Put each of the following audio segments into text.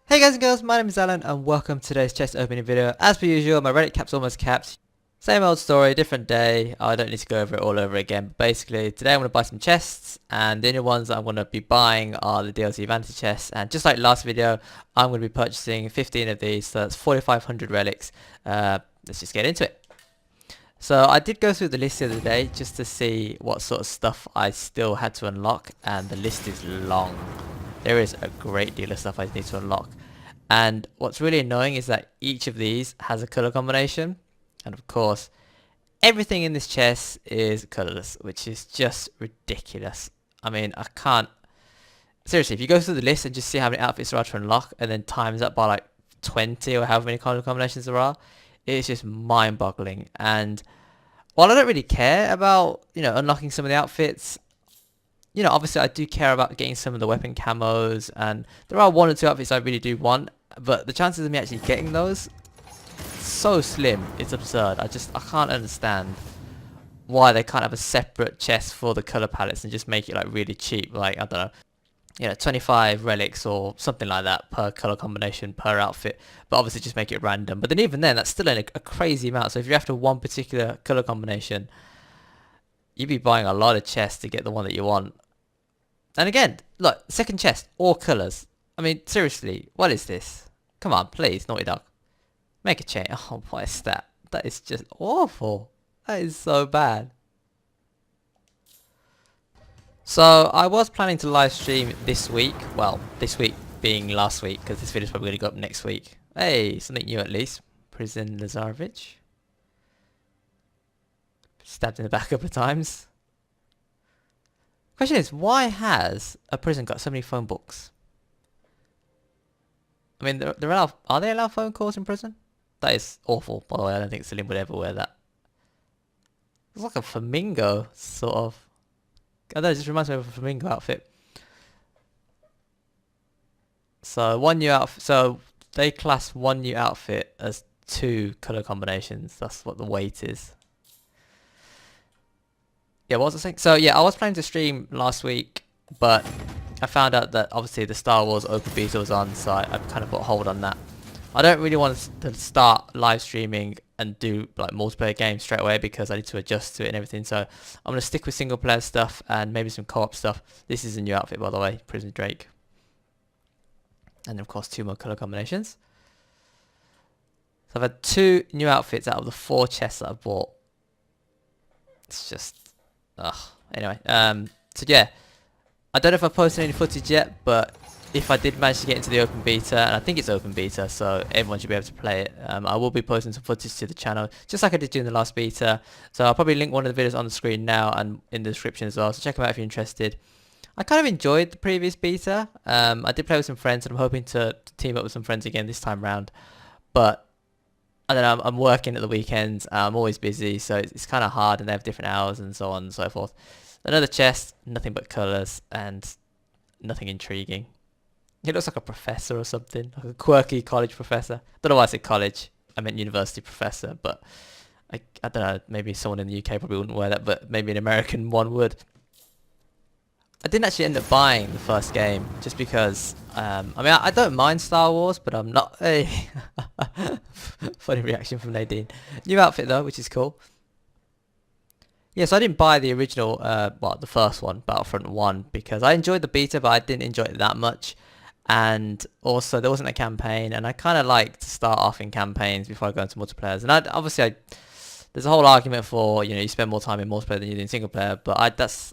Hey guys and girls, my name is Alan and welcome to today's chest opening video. As per usual, my relic cap's almost capped. Same old story, different day. I don't need to go over it all over again. But basically, today I'm going to buy some chests, and the only ones that I'm going to be buying are the DLC Vanity Chests. And just like last video, I'm going to be purchasing 15 of these, so that's 4,500 relics. Let's just get into it. So I did go through the list the other day just to see what sort of stuff I still had to unlock, and the list is long. There is a great deal of stuff I need to unlock. And what's really annoying is that each of these has a color combination. And of course, everything in this chest is colorless, which is just ridiculous. I mean, I can't... Seriously, if you go through the list and just see how many outfits there are to unlock and then times that by like 20 or however many color combinations there are, it's just mind-boggling. And while I don't really care about, unlocking some of the outfits, obviously I do care about getting some of the weapon camos, and there are one or two outfits I really do want, but the chances of me actually getting those, so slim, it's absurd. I can't understand why they can't have a separate chest for the color palettes and just make it like really cheap, like, I don't know, 25 relics or something like that per color combination per outfit, but obviously just make it random. But then even then, that's still a crazy amount. So if you're after one particular color combination, you'd be buying a lot of chests to get the one that you want. And again, look, second chest, all colours. I mean, seriously, what is this? Come on, please, Naughty Dog. Make a change. Oh, what is that? That is just awful. That is so bad. So, I was planning to live stream this week. Well, this week being last week, because this video is probably going to go up next week. Hey, something new at least. Prison Lazarevich. Stabbed in the back a couple of times. Question is, why has a prison got so many phone books? I mean, are they allowed phone calls in prison? That is awful, by the way. I don't think Celine would ever wear that. It's like a flamingo, sort of. I don't know, it just reminds me of a flamingo outfit. So, one new outfit. So, they class one new outfit as 2 color combinations. That's what the weight is. Yeah, what was I saying? So yeah, I was planning to stream last week, but I found out that obviously the Star Wars open beta was on, so I kind of put a hold on that. I don't really want to start live streaming and do like multiplayer games straight away because I need to adjust to it and everything. So I'm going to stick with single player stuff and maybe some co-op stuff. This is a new outfit, by the way, Prison Drake. And then of course 2 more color combinations. So I've had 2 new outfits out of the 4 chests that I've bought. It's just... Ugh. Anyway, so yeah, I don't know if I've posted any footage yet, but if I did manage to get into the open beta, and I think it's open beta, so everyone should be able to play it, I will be posting some footage to the channel, just like I did during the last beta. So I'll probably link one of the videos on the screen now and in the description as well, so check them out if you're interested. I kind of enjoyed the previous beta. I did play with some friends, and I'm hoping to team up with some friends again this time round, but I don't know, I'm working at the weekends, I'm always busy, so it's kind of hard, and they have different hours and so on and so forth. Another chest, nothing but colours, and nothing intriguing. It looks like a professor or something, like a quirky college professor. Don't know why I said college, I meant university professor, but I don't know, maybe someone in the UK probably wouldn't wear that, but maybe an American one would. I didn't actually end up buying the first game just because I mean, I don't mind Star Wars, but I'm not a funny reaction from Nadine. New outfit though, which is cool. Yeah, so I didn't buy the original, well, the first one, Battlefront 1, because I enjoyed the beta, but I didn't enjoy it that much. And also, there wasn't a campaign, and I kind of like to start off in campaigns before I go into multiplayers. And obviously, there's a whole argument for, you spend more time in multiplayer than you do in single player, but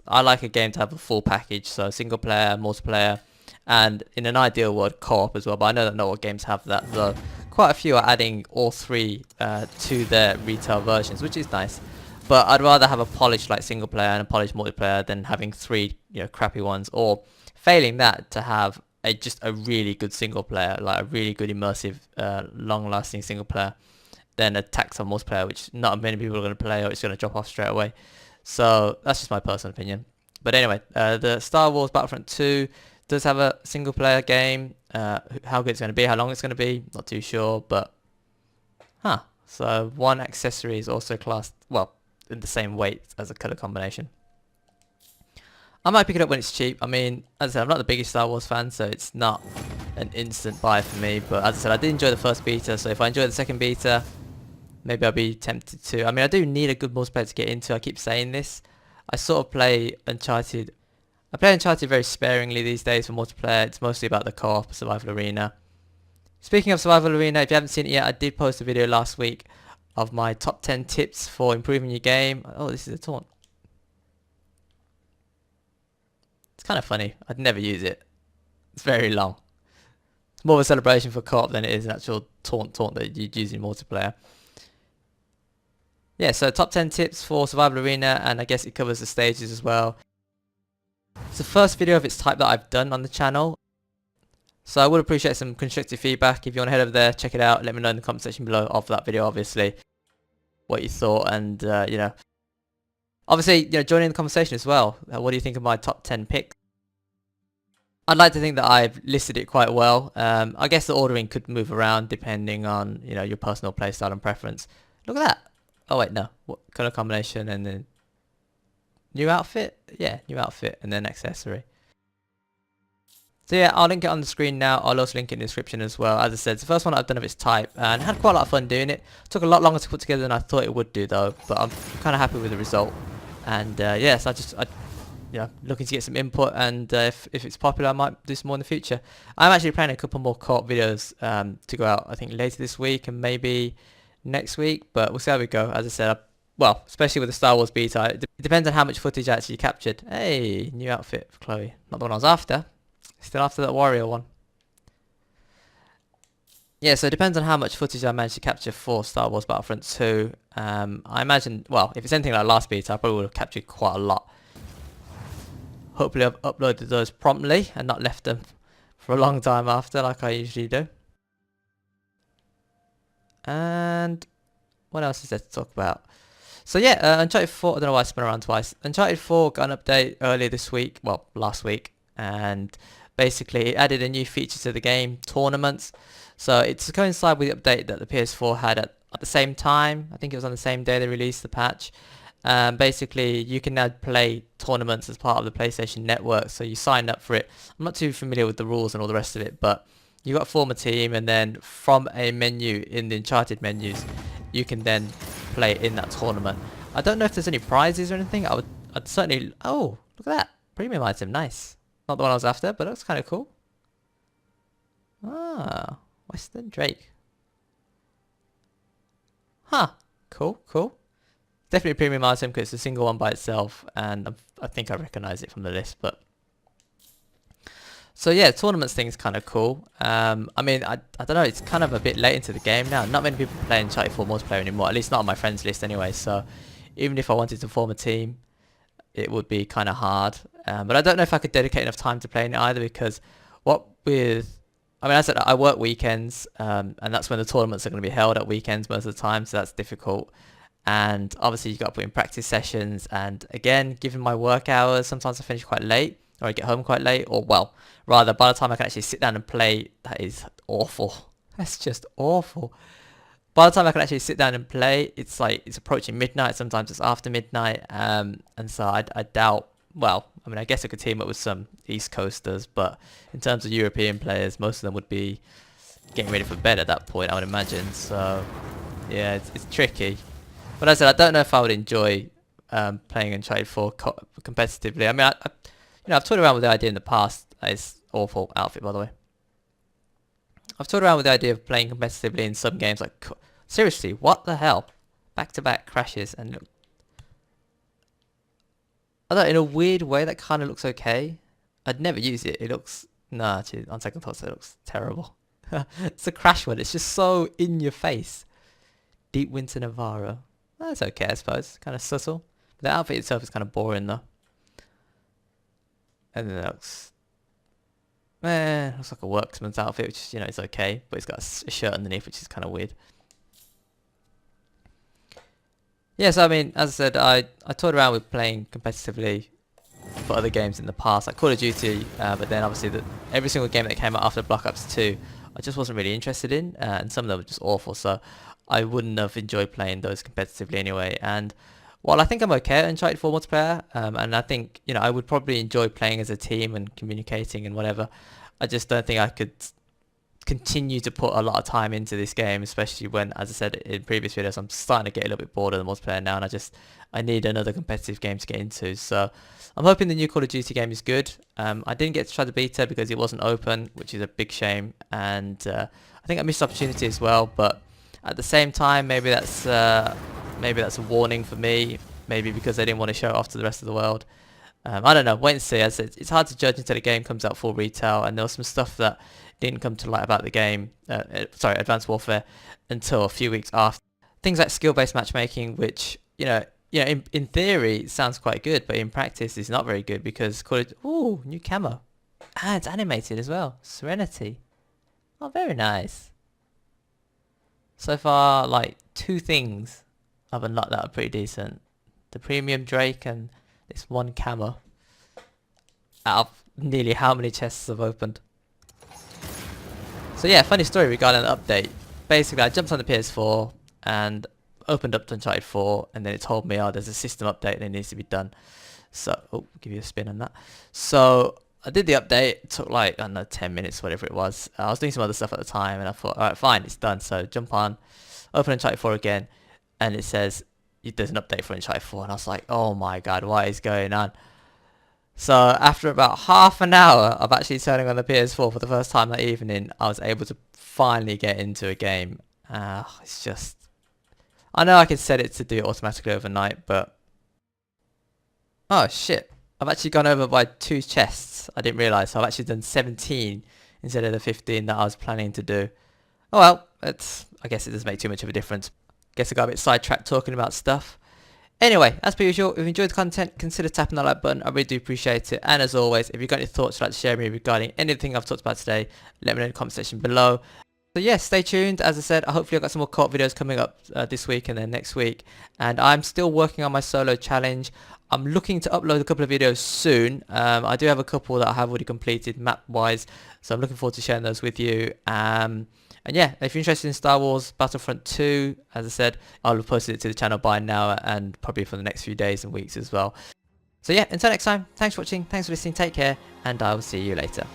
I like a game to have a full package, so single player, multiplayer, and in an ideal world, co-op as well, but I know that not all games have that, though quite a few are adding all 3 to their retail versions, which is nice. But I'd rather have a polished like single player and a polished multiplayer than having 3 crappy ones, or failing that to have just a really good single player, like a really good immersive long-lasting single player, then a tax on multiplayer, which not many people are going to play, or it's going to drop off straight away. So that's just my personal opinion. But anyway, the Star Wars Battlefront 2 does have a single player game. How good it's going to be, how long it's going to be, not too sure, but so 1 accessory is also classed, well, in the same weight as a color combination. I might pick it up when it's cheap. I mean, as I said, I'm not the biggest Star Wars fan, so it's not an instant buy for me. But as I said, I did enjoy the first beta, so if I enjoy the second beta, maybe I'll be tempted to. I mean, I do need a good multiplayer to get into. I keep saying this. I sort of play Uncharted. I play Uncharted very sparingly these days for multiplayer. It's mostly about the co-op survival arena. Speaking of survival arena, if you haven't seen it yet, I did post a video last week of my top 10 tips for improving your game. Oh, this is a taunt. It's kind of funny. I'd never use it. It's very long. It's more of a celebration for co-op than it is an actual taunt that you'd use in multiplayer. Yeah, so top 10 tips for survival arena, and I guess it covers the stages as well. It's the first video of its type that I've done on the channel. So I would appreciate some constructive feedback. If you want to head over there, check it out. Let me know in the comment section below of that video, obviously, what you thought, and you know, obviously, you know, join in the conversation as well. What do you think of my top 10 picks? I'd like to think that I've listed it quite well. I guess the ordering could move around depending on, you know, your personal playstyle and preference. Look at that. Oh wait, no. What color combination and then new outfit? Yeah, new outfit and then accessory. So yeah, I'll link it on the screen now. I'll also link it in the description as well. As I said, it's the first one I've done of its type and had quite a lot of fun doing it. Took a lot longer to put together than I thought it would do though, but I'm kind of happy with the result. And yes, I you know, looking to get some input, and if it's popular, I might do some more in the future. I'm actually planning a couple more co-op videos to go out, I think later this week and maybe next week, but we'll see how we go. As I said, well, especially with the Star Wars beta, it depends on how much footage I actually captured. Hey, new outfit for Chloe. Not the one I was after. Still after that warrior one. Yeah, so it depends on how much footage I managed to capture for Star Wars Battlefront 2. I imagine, well, if it's anything like last beta, I probably would have captured quite a lot. Hopefully I've uploaded those promptly and not left them for a long time after, like I usually do. And what else is there to talk about? So yeah, Uncharted 4, I don't know why I spun around twice. Uncharted 4 got an update earlier this week, well, last week, and basically it added a new feature to the game, tournaments. So it's to coincide with the update that the PS4 had at the same time. I think it was on the same day they released the patch. Basically, you can now play tournaments as part of the PlayStation Network, so you sign up for it. I'm not too familiar with the rules and all the rest of it, but you got to form a team, and then from a menu in the Uncharted menus, you can then play in that tournament. I don't know if there's any prizes or anything. I'd certainly... Oh, look at that. Premium item, nice. Not the one I was after, but that's kind of cool. Ah, Western Drake. Huh, cool, cool. Definitely a premium item because it's a single one by itself, and I think I recognise it from the list. But so yeah, tournaments thing is kind of cool. I mean, I don't know, it's kind of a bit late into the game now. Not many people play Uncharted 4 multiplayer anymore, at least not on my friends list anyway. So even if I wanted to form a team, it would be kind of hard. But I don't know if I could dedicate enough time to playing it either, because I mean, as I said, I work weekends, and that's when the tournaments are going to be held at weekends most of the time, so that's difficult. And obviously you've got to put in practice sessions, and again, given my work hours, sometimes I finish quite late, or I get home quite late, or well, rather by the time I can actually sit down and play, that is awful. That's just awful. By the time I can actually sit down and play, it's like, it's approaching midnight, sometimes it's after midnight, and so I doubt, well, I mean, I guess I could team up with some East Coasters, but in terms of European players, most of them would be getting ready for bed at that point, I would imagine, so yeah, it's tricky. But as I said, I don't know if I would enjoy playing Uncharted 4 competitively. I mean, I've toyed around with the idea in the past. It's awful outfit, by the way. I've toyed around with the idea of playing competitively in some games. Like, seriously, what the hell? Back-to-back crashes and look. I don't know, in a weird way, that kind of looks okay. I'd never use it. It looks, nah, actually, on second thoughts, it looks terrible. It's a crash one. It's just so in your face. Deep Winter Navarro. That's okay, I suppose. Kind of subtle. But the outfit itself is kind of boring, though. And then it looks like a worksman's outfit, which, you know, is okay. But it's got a shirt underneath, which is kind of weird. Yeah, so I mean, as I said, I toyed around with playing competitively for other games in the past, like Call of Duty, but then obviously every single game that came out after Black Ops 2, I just wasn't really interested in, and some of them were just awful, so I wouldn't have enjoyed playing those competitively anyway. And while I think I'm okay at Uncharted 4 multiplayer, and I think, you know, I would probably enjoy playing as a team and communicating and whatever, I just don't think I could continue to put a lot of time into this game, especially when, as I said in previous videos, I'm starting to get a little bit bored of the multiplayer now, and I need another competitive game to get into. So I'm hoping the new Call of Duty game is good. I didn't get to try the beta because it wasn't open, which is a big shame, and I think I missed opportunity as well. But at the same time, maybe that's a warning for me. Maybe because they didn't want to show it off to the rest of the world. I don't know. Wait and see. As I said, it's hard to judge until the game comes out full retail, and there was some stuff that didn't come to light about the game, Advanced Warfare, until a few weeks after. Things like skill-based matchmaking, which in theory sounds quite good, but in practice is not very good because ooh, new camo, and it's animated as well. Serenity, oh, very nice. So far, like 2 things I've unlocked that are pretty decent: the premium Drake and this one camo. Out of nearly how many chests I've opened. So yeah, funny story regarding the update. Basically, I jumped on the PS4 and opened up Uncharted 4, and then it told me, oh, there's a system update and it needs to be done. So, oh, give you a spin on that. So I did the update. It took like, I don't know, 10 minutes, whatever it was. I was doing some other stuff at the time, and I thought, alright, fine, it's done. So jump on, open Uncharted 4 again, and it says there's an update for Uncharted 4, and I was like, oh my god, what is going on? So after about half an hour of actually turning on the PS4 for the first time that evening, I was able to finally get into a game. It's just, I know I can set it to do it automatically overnight, but oh shit, I've actually gone over by 2 chests. I didn't realise, so I've actually done 17 instead of the 15 that I was planning to do. Oh well, I guess it doesn't make too much of a difference. Guess I got a bit sidetracked talking about stuff. Anyway, as per usual, if you enjoyed the content, consider tapping that like button. I really do appreciate it. And as always, if you've got any thoughts you'd like to share with me regarding anything I've talked about today, let me know in the comment section below. So yeah, stay tuned. As I said, hopefully I've got some more co-op videos coming up this week and then next week. And I'm still working on my solo challenge. I'm looking to upload a couple of videos soon. I do have a couple that I have already completed map-wise, so I'm looking forward to sharing those with you. And yeah, if you're interested in Star Wars Battlefront 2, as I said, I'll have posted it to the channel by now and probably for the next few days and weeks as well. So yeah, until next time, thanks for watching, thanks for listening, take care, and I will see you later.